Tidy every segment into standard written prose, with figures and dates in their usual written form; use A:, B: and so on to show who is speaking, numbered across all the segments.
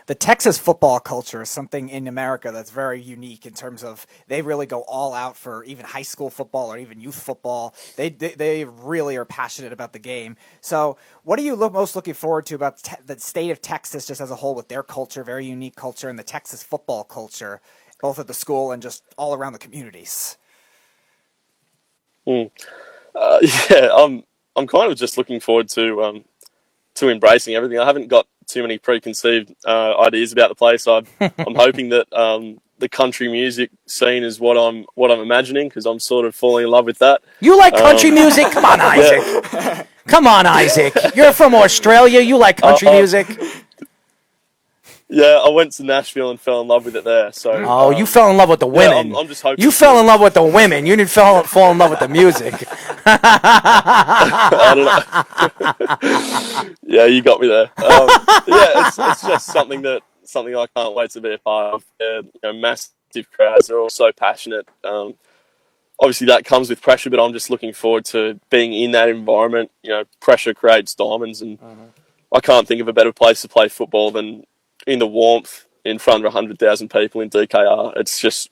A: The Texas football culture is something in America that's very unique in terms of they really go all out for even high school football or even youth football. They really are passionate about the game. So what are you most looking forward to about the state of Texas just as a whole with their culture, very unique culture, and the Texas football culture, both at the school and just all around the communities?
B: Mm. Yeah, I'm kind of just looking forward to embracing everything. I haven't got too many preconceived ideas about the place. I'm hoping that the country music scene is what I'm imagining, because I'm sort of falling in love with that.
C: You like country music? Come on, Isaac.
B: Yeah.
C: Come on, Isaac. You're from Australia. You like country music?
B: Yeah, I went to Nashville and fell in love with it there. So,
C: you fell in love with the women.
B: I'm just hoping.
C: You fell in love with the women. You didn't fall in love with the music.
B: I don't know. Yeah, you got me there. Yeah, it's just something I can't wait to be a part of. Massive crowds. They're all so passionate. Obviously, that comes with pressure, but I'm just looking forward to being in that environment. Pressure creates diamonds, and I can't think of a better place to play football than in the warmth in front of 100,000 people in DKR. It's just,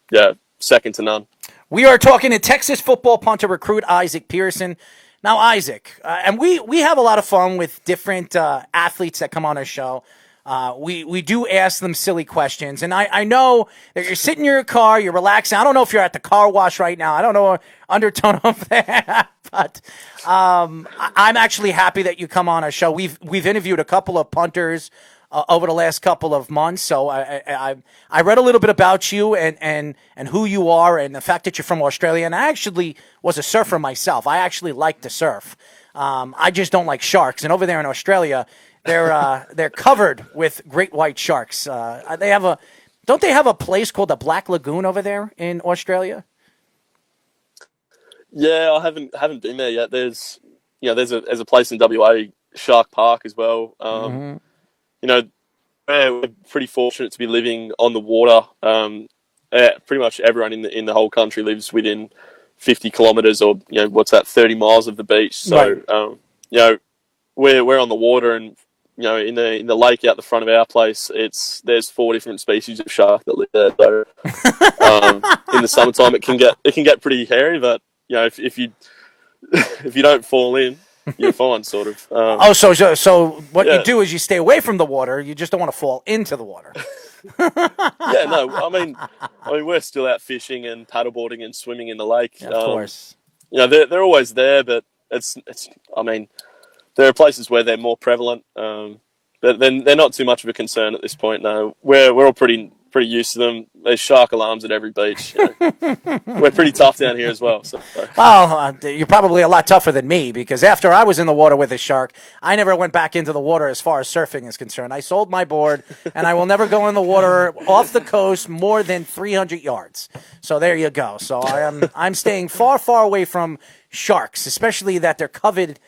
B: second to none.
C: We are talking to Texas football punter recruit Isaac Pearson. Now, Isaac, and we have a lot of fun with different athletes that come on our show. We do ask them silly questions, and I know that you're sitting in your car, you're relaxing. I don't know if you're at the car wash right now. I don't know undertone over there, but I'm actually happy that you come on our show. We've interviewed a couple of punters over the last couple of months, so I read a little bit about you and who you are, and the fact that you're from Australia. And I actually was a surfer myself. I actually like to surf. I just don't like sharks. And over there in Australia, they're covered with great white sharks. Don't they have a place called the Black Lagoon over there in Australia?
B: Yeah, I haven't been there yet. There's a place in WA, Shark Park, as well. We're pretty fortunate to be living on the water. Pretty much everyone in the whole country lives within 50 kilometres or, 30 miles of the beach. So, right. We're on the water, and, in the lake out the front of our place, there's 4 different species of shark that live there. So, in the summertime, it can get pretty hairy, but, if you don't fall in, you're fine, sort of.
C: So what you do is you stay away from the water. You just don't want to fall into the water.
B: Yeah, no. I mean, we're still out fishing and paddleboarding and swimming in the lake.
C: Yeah, of course.
B: They're always there, but it's. I mean, there are places where they're more prevalent, but then they're not too much of a concern at this point. No, we're all pretty used to them. There's shark alarms at every beach. We're pretty tough down here as well. So.
C: Well, you're probably a lot tougher than me, because after I was in the water with a shark, I never went back into the water as far as surfing is concerned. I sold my board, and I will never go in the water off the coast more than 300 yards. So there you go. So I'm staying far, far away from sharks, especially that they're coveted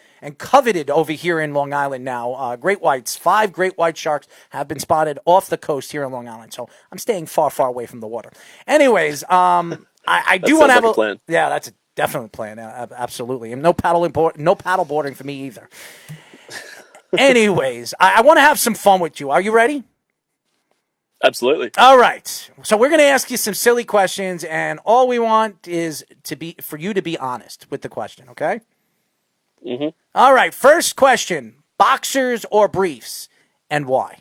C: over here in Long Island now. Great whites, 5 great white sharks have been spotted off the coast here in Long Island. So I'm staying far, far away from the water. Anyways, I do want to have a plan. Yeah, that's a definite plan. Absolutely. And no paddle boarding for me either. Anyways, I want to have some fun with you. Are you ready?
B: Absolutely.
C: All right. So we're going to ask you some silly questions, and all we want is for you to be honest with the question, okay?
B: Mm-hmm.
C: All right, first question. Boxers or briefs, and why?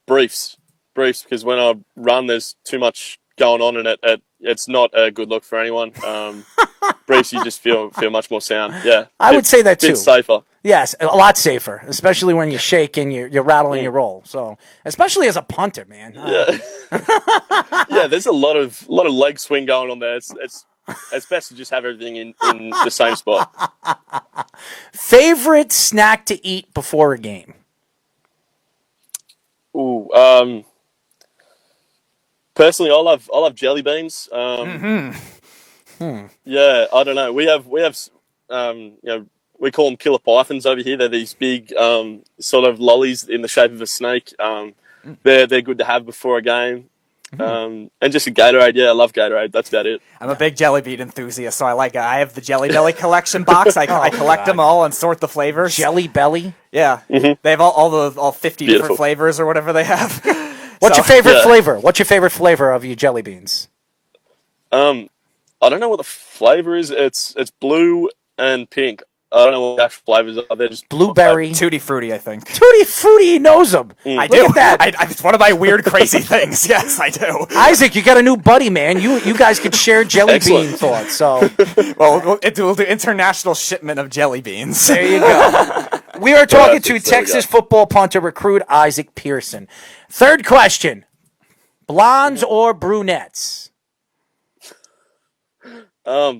B: Briefs, because when I run, there's too much going on, and it's not a good look for anyone. Briefs, you just feel much more sound. Yeah,
C: I would say that too.
B: Bit safer.
C: Yes, a lot safer, especially when you shake and you're rattling your roll. So, especially as a punter, man.
B: Yeah, yeah. There's a lot of leg swing going on there. It's best to just have everything in the same spot.
C: Favorite snack to eat before a game?
B: Ooh, personally, I love jelly beans. Yeah, I don't know. We have we call them killer pythons over here. They're these big sort of lollies in the shape of a snake. They're good to have before a game. and just a Gatorade. Yeah, I love Gatorade. That's about it.
A: I'm a big jelly bean enthusiast, so I like it. I have the Jelly Belly collection box. I collect them all and sort the flavors.
C: Jelly Belly?
A: Yeah. They have all 50
B: Beautiful.
A: different flavors or whatever they have.
C: What's your favorite flavor? What's your favorite flavor of your jelly beans?
B: I don't know what the flavor is. It's blue and pink. I don't know what the actual flavors are. They're just
C: Blueberry.
A: Tutti Frutti, I think.
C: Tutti Frutti, he knows them.
A: I
C: Look
A: do.
C: at that.
A: It's one of my weird, crazy things. Yes, I do.
C: Isaac, you got a new buddy, man. You guys could share jelly bean thoughts. So
A: Well, we'll do international shipment of jelly beans.
C: there you go. We are talking to Texas football punter recruit Isaac Pearson. Third question: blondes or brunettes?
B: Yeah,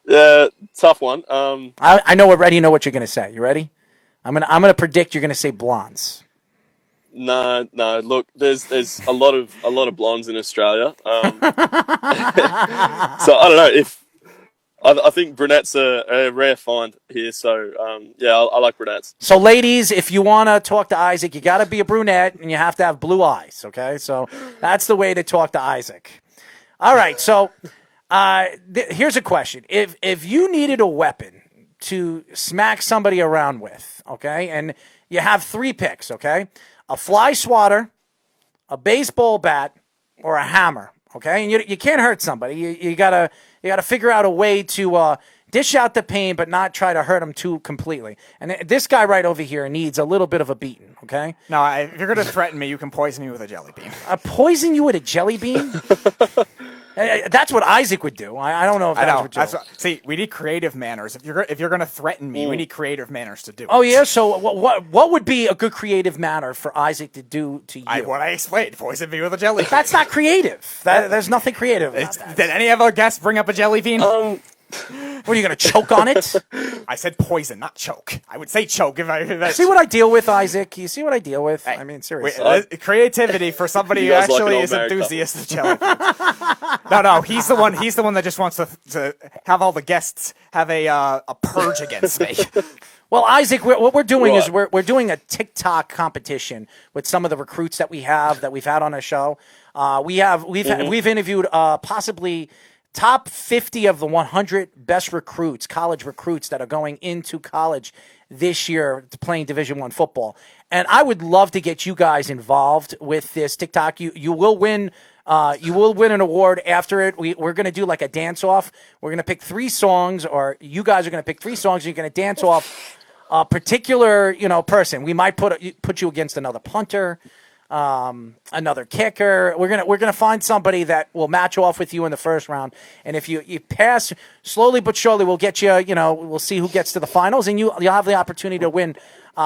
B: yeah, tough one.
C: I know already. Know what you're gonna say. You ready? I'm gonna predict you're gonna say blondes.
B: No. Look, there's a lot of blondes in Australia. So I don't know if I think brunettes are a rare find here. So yeah, I like brunettes.
C: So, ladies, if you want to talk to Isaac, you got to be a brunette and you have to have blue eyes. Okay, so that's the way to talk to Isaac. All right, so here's a question: if you needed a weapon to smack somebody around with, okay, and you have 3 picks, okay, a fly swatter, a baseball bat, or a hammer, okay, and you can't hurt somebody. You gotta figure out a way to dish out the pain, but not try to hurt them too completely. And this guy right over here needs a little bit of a beating, okay?
A: No, if you're going to threaten me, you can poison me with a jelly bean.
C: Poison you with a jelly bean? That's what Isaac would do. I don't know if that's what Joe.
A: See, we need creative manners. If you're going to threaten me, we need creative manners to do it.
C: Oh, yeah? So what would be a good creative manner for Isaac to do to you?
A: What I explained, poison me with a jelly bean.
C: That's not creative. There's nothing creative about that.
A: Did any of our guests bring up a jelly bean?
C: What, are you going to choke on it?
A: I said poison, not choke. I would say choke if I...
C: See what I deal with, Isaac? You see what I deal with? I mean, seriously.
A: Creativity for somebody who actually is enthusiast of jelly beans. No, he's the one that just wants to have all the guests have a purge against me.
C: Well, Isaac, what we're doing is we're doing a TikTok competition with some of the recruits that we've had on our show. We've interviewed possibly top 50 of the 100 best recruits, college recruits that are going into college this year to playing Division I football. And I would love to get you guys involved with this TikTok. You will win. You will win an award after it. We're going to do like a dance off. We're going to pick 3 songs, or you guys are going to pick 3 songs. And you're going to dance off a particular person. We might put you against another punter, another kicker. We're gonna find somebody that will match off with you in the first round, and if you pass, slowly but surely we'll get you. We'll see who gets to the finals, and you'll have the opportunity to win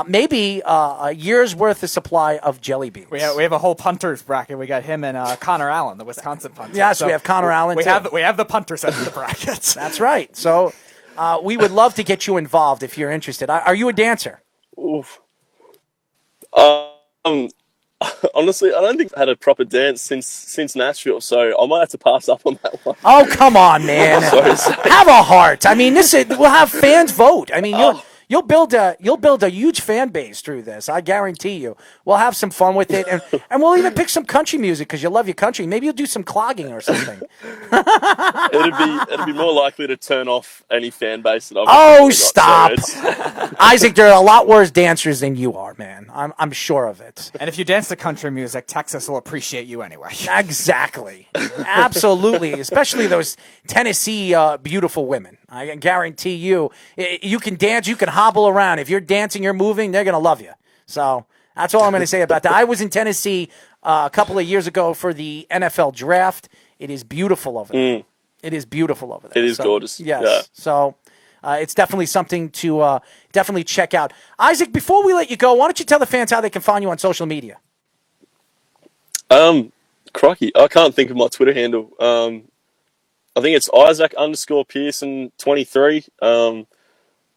C: maybe a year's worth of supply of jelly beans.
A: We have a whole punters bracket. We got him and Connor Allen, the Wisconsin punter.
C: Yes, so we have Connor Allen.
A: We have the punters at the brackets.
C: That's right. So we would love to get you involved if you're interested. Are you a dancer?
B: Oof. Honestly, I don't think I had a proper dance since Nashville, so I might have to pass up on that one.
C: Oh, come on, man!
B: Sorry.
C: Have a heart. I mean, we'll have fans vote. I mean, you'll build a huge fan base through this. I guarantee you. We'll have some fun with it, and we'll even pick some country music because you love your country. Maybe you'll do some clogging or something.
B: It'd be more likely to turn off any fan base that I've.
C: Oh, stop, Isaac! There are a lot worse dancers than you are, man. I'm sure of it.
A: And if you dance to country music, Texas will appreciate you anyway.
C: Exactly, absolutely, especially those Tennessee beautiful women. I guarantee you, you can dance, you can hobble around. If you're dancing, you're moving, they're going to love you. So that's all I'm going to say about that. I was in Tennessee a couple of years ago for the NFL draft. It is beautiful over there. It is beautiful over there.
B: It is gorgeous.
C: Yes.
B: Yeah.
C: So it's definitely something to definitely check out. Isaac, before we let you go, why don't you tell the fans how they can find you on social media?
B: Crikey, I can't think of my Twitter handle. I think it's Isaac_Pearson23.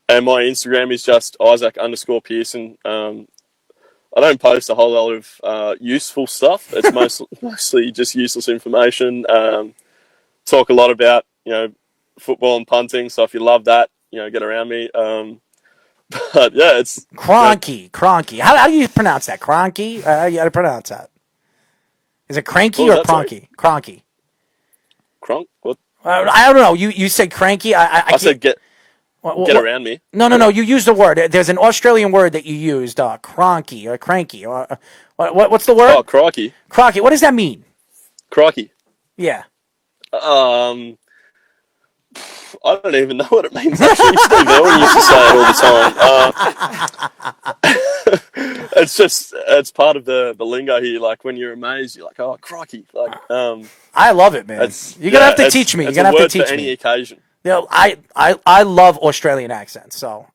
B: And my Instagram is just Isaac_Pearson. I don't post a whole lot of useful stuff. It's mostly just useless information. Talk a lot about, football and punting. So if you love that, get around me. But yeah, it's
C: Cronky. How do you pronounce that? Cronky? How you got to pronounce that? Is it cranky
B: what was
C: or
B: that? Sorry,
C: cronky? Cronky.
B: Kronk. What?
C: I don't know. You said cranky. I
B: I
C: can't.
B: said get around me.
C: No. You used the word. There's an Australian word that you used, cronky or cranky. What's the word?
B: Oh, crikey,
C: Cronky. What does that mean?
B: crikey.
C: Yeah.
B: Um, I don't even know what it means actually. Steve Irwin used to say it all the time. It's part of the lingo here. Like when you're amazed, you're like, oh, crikey. Like
C: I love it, man. You're gonna have to teach me. You're gonna have to teach
B: for any
C: me.
B: occasion.
C: You know, I love Australian accents, so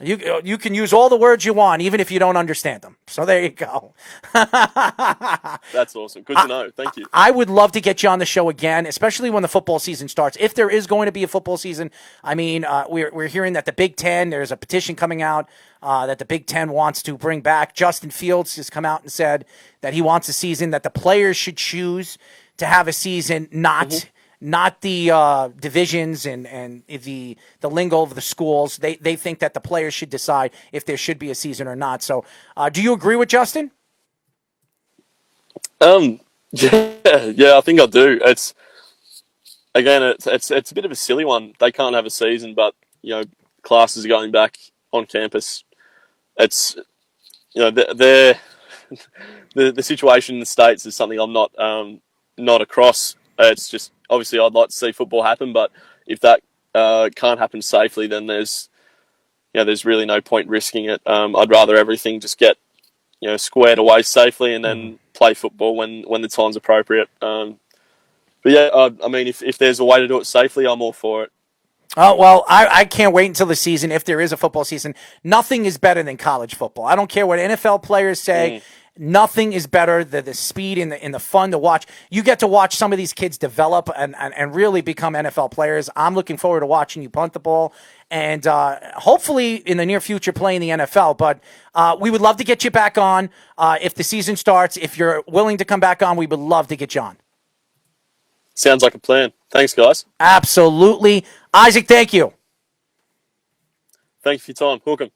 C: you can use all the words you want, even if you don't understand them. So there you go.
B: That's awesome. Good to know. Thank you.
C: I would love to get you on the show again, especially when the football season starts. If there is going to be a football season, I mean, we're hearing that the Big Ten, there's a petition coming out that the Big Ten wants to bring back. Justin Fields has come out and said that he wants a season, that the players should choose to have a season, not the divisions and the lingo of the schools. They think that the players should decide if there should be a season or not. So, do you agree with Justin?
B: Yeah, I think I do. It's a bit of a silly one. They can't have a season, but classes are going back on campus. It's the situation in the States is something I'm not across. It's just obviously I'd like to see football happen, but if that can't happen safely, then there's really no point risking it. I'd rather everything just get squared away safely and then play football when the time's appropriate. But yeah, I mean, if there's a way to do it safely, I'm all for it.
C: Oh, well, I can't wait until the season, if there is a football season. Nothing is better than college football. I don't care what NFL players say. Nothing is better than the speed and the fun to watch. You get to watch some of these kids develop and really become NFL players. I'm looking forward to watching you punt the ball and hopefully in the near future play in the NFL. But we would love to get you back on if the season starts. If you're willing to come back on, we would love to get you on.
B: Sounds like a plan. Thanks, guys.
C: Absolutely. Isaac, thank you.
B: Thank you for your time. Hook 'em.